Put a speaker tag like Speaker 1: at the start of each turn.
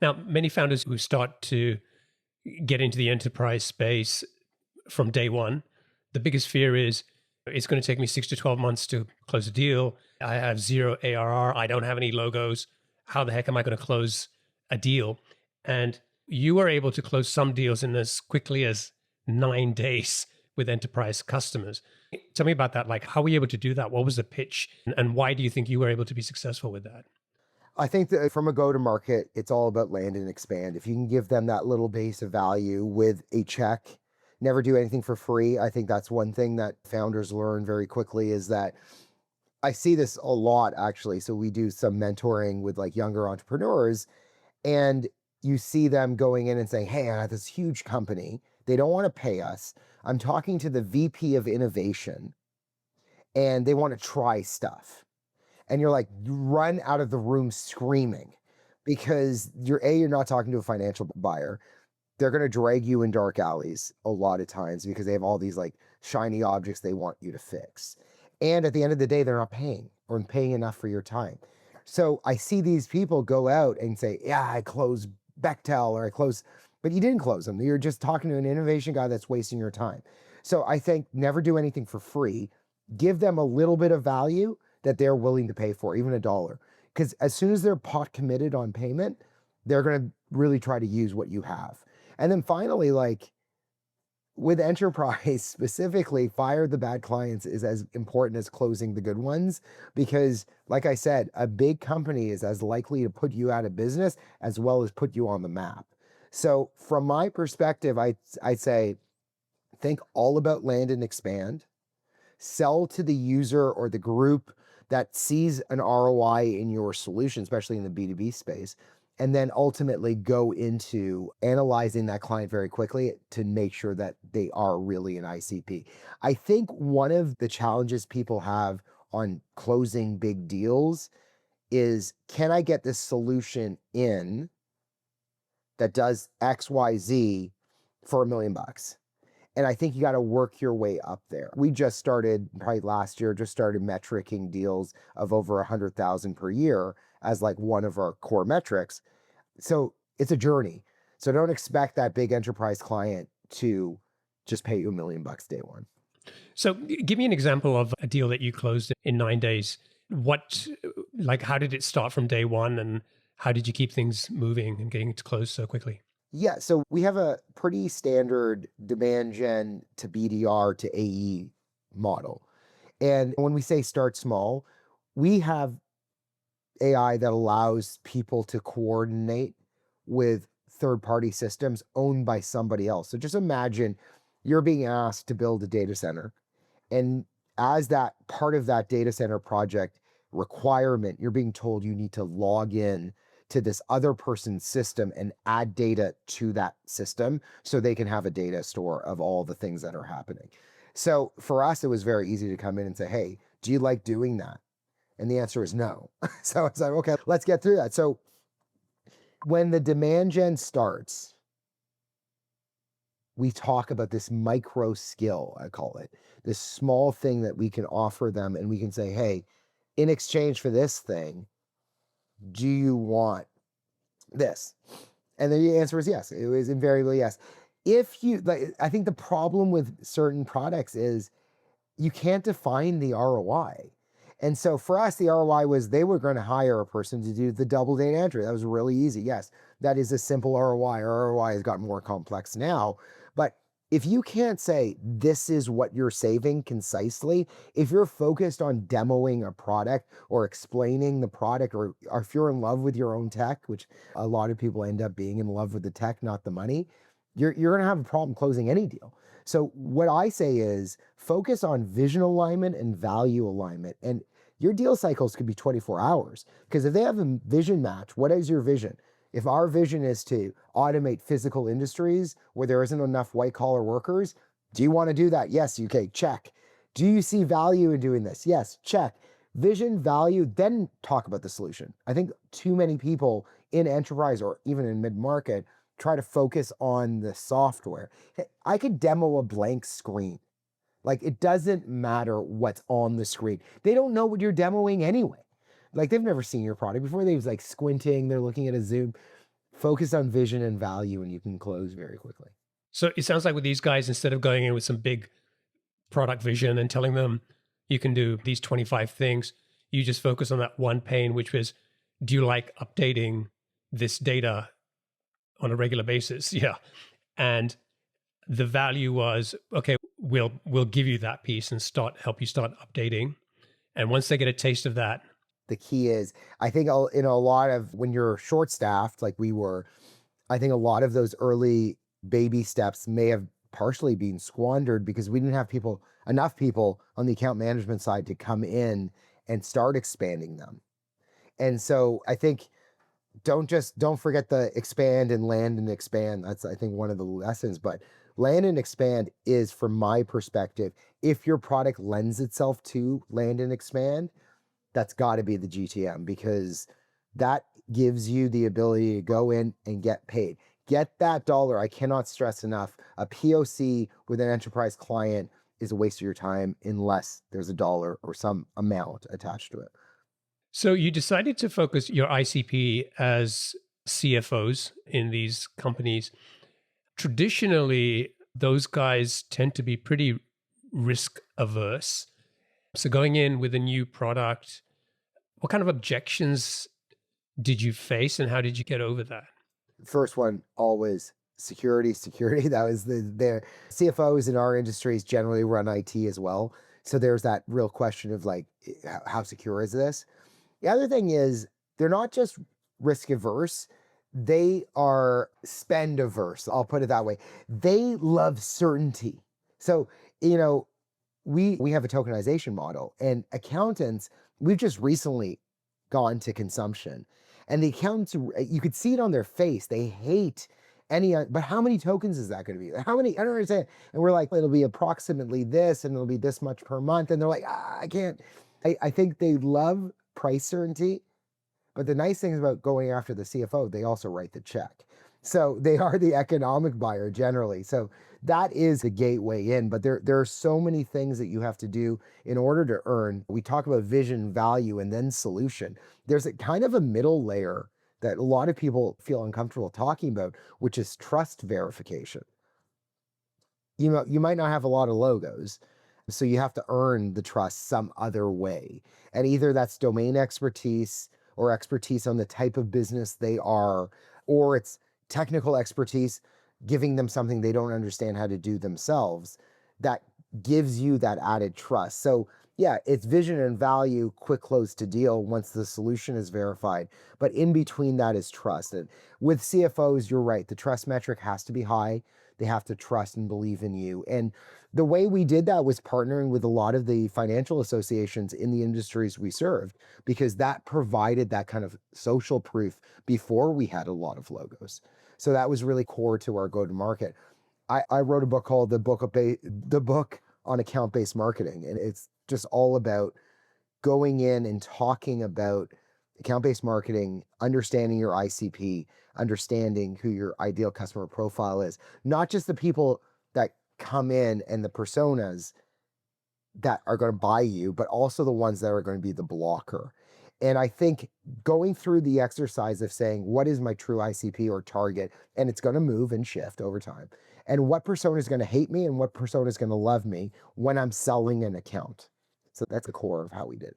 Speaker 1: Now, many founders who start to get into the enterprise space from day one, the biggest fear is it's going to take me 6 to 12 months to close a deal. I have zero ARR. I don't have any logos. How the heck am I going to close a deal? And you were able to close some deals in as quickly as 9 days with enterprise customers. Tell me about that. Like, how were you able to do that? What was the pitch? And why do you think you were able to be successful with that?
Speaker 2: I think that from a go-to-market, it's all about land and expand. If you can give them that little base of value with a check, never do anything for free. I think that's one thing that founders learn very quickly is that I see this a lot actually. So we do some mentoring with like younger entrepreneurs and you see them going in and saying, hey, I have this huge company. They don't want to pay us. I'm talking to the VP of innovation and they want to try stuff. And you're like, run out of the room screaming because you're not talking to a financial buyer. They're going to drag you in dark alleys a lot of times because they have all these like shiny objects they want you to fix. And at the end of the day, they're not paying or paying enough for your time. So I see these people go out and say, yeah, I closed Bechtel or I closed, but you didn't close them. You're just talking to an innovation guy that's wasting your time. So I think never do anything for free. Give them a little bit of value that they're willing to pay for, even $1. Because as soon as they're pot committed on payment, they're going to really try to use what you have. And then finally, like with enterprise specifically, fire the bad clients is as important as closing the good ones. Because like I said, a big company is as likely to put you out of business as well as put you on the map. So from my perspective, I'd say, think all about land and expand. Sell to the user or the group that sees an ROI in your solution, especially in the B2B space, and then ultimately go into analyzing that client very quickly to make sure that they are really an ICP. I think one of the challenges people have on closing big deals is, can I get this solution in that does X, Y, Z for $1 million? And I think you got to work your way up there. We just started, probably last year, metricing deals of over 100,000 per year as like one of our core metrics. So it's a journey. So don't expect that big enterprise client to just pay you $1 million day one.
Speaker 1: So give me an example of a deal that you closed in 9 days. How did it start from day one and how did you keep things moving and getting it to close so quickly?
Speaker 2: Yeah, so we have a pretty standard demand gen to BDR to AE model. And when we say start small, we have AI that allows people to coordinate with third-party systems owned by somebody else. So just imagine you're being asked to build a data center. And as that part of that data center project requirement, you're being told you need to log in to this other person's system and add data to that system so they can have a data store of all the things that are happening. So for us, it was very easy to come in and say, hey, do you like doing that? And the answer is no. So it's like, okay, let's get through that. So when the demand gen starts, we talk about this micro skill, I call it, this small thing that we can offer them. And we can say, hey, in exchange for this thing, do you want this? And the answer is yes. It was invariably yes. If you, like, I think the problem with certain products is you can't define the ROI. And so for us, the ROI was they were going to hire a person to do the double data entry. That was really easy. Yes, that is a simple ROI. Our ROI has gotten more complex now. But if you can't say this is what you're saving concisely, if you're focused on demoing a product or explaining the product, or if you're in love with your own tech, which a lot of people end up being in love with the tech, not the money, you're going to have a problem closing any deal. So what I say is focus on vision alignment and value alignment. And your deal cycles could be 24 hours because if they have a vision match, what is your vision? If our vision is to automate physical industries where there isn't enough white collar workers, do you want to do that? Yes, okay, check. Do you see value in doing this? Yes, check. Vision, value, then talk about the solution. I think too many people in enterprise or even in mid-market try to focus on the software. I could demo a blank screen. Like, it doesn't matter what's on the screen. They don't know what you're demoing anyway. Like, they've never seen your product before. They're like squinting, they're looking at a Zoom. Focus on vision and value and you can close very quickly.
Speaker 1: So it sounds like with these guys, instead of going in with some big product vision and telling them you can do these 25 things, you just focus on that one pain, which was, do you like updating this data on a regular basis? Yeah. And the value was, okay, we'll give you that piece and help you start updating. And once they get a taste of that,
Speaker 2: the key is, I think in a lot of, when you're short staffed, like we were, I think a lot of those early baby steps may have partially been squandered because we didn't have enough people on the account management side to come in and start expanding them. And so I think don't forget the expand and land and expand. That's, I think, one of the lessons, but land and expand is, from my perspective, if your product lends itself to land and expand, that's got to be the GTM, because that gives you the ability to go in and get paid. Get that dollar. I cannot stress enough. A POC with an enterprise client is a waste of your time unless there's a dollar or some amount attached to it.
Speaker 1: So you decided to focus your ICP as CFOs in these companies. Traditionally, those guys tend to be pretty risk averse. So going in with a new product, what kind of objections did you face and how did you get over that?
Speaker 2: First one, always security. That was the CFOs in our industries generally run IT as well. So there's that real question of like, how secure is this? The other thing is, they're not just risk averse, they are spend averse. I'll put it that way. They love certainty. So, we have a tokenization model, and accountants, we've just recently gone to consumption, and the accountants, you could see it on their face. They hate but how many tokens is that going to be? How many? I don't understand. And we're like, it'll be approximately this, and it'll be this much per month. And they're like, I can't. I think they love price certainty, but the nice thing is about going after the CFO, they also write the check. So they are the economic buyer generally. So that is the gateway in, but there are so many things that you have to do in order to earn. We talk about vision, value, and then solution. There's a kind of a middle layer that a lot of people feel uncomfortable talking about, which is trust verification. You might not have a lot of logos, so you have to earn the trust some other way. And either that's domain expertise or expertise on the type of business they are, or it's technical expertise, giving them something they don't understand how to do themselves, that gives you that added trust. So yeah, it's vision and value, quick close to deal once the solution is verified. But in between that is trust. And with CFOs, you're right, the trust metric has to be high. They have to trust and believe in you. And the way we did that was partnering with a lot of the financial associations in the industries we served, because that provided that kind of social proof before we had a lot of logos. So that was really core to our go-to-market. I wrote a book called The Book on Account-Based Marketing, and it's just all about going in and talking about account-based marketing, understanding your ICP, understanding who your ideal customer profile is, not just the people that come in and the personas that are going to buy you, but also the ones that are going to be the blocker. And I think going through the exercise of saying, what is my true ICP or target? And it's going to move and shift over time. And what persona is going to hate me and what persona is going to love me when I'm selling an account. So that's the core of how we did.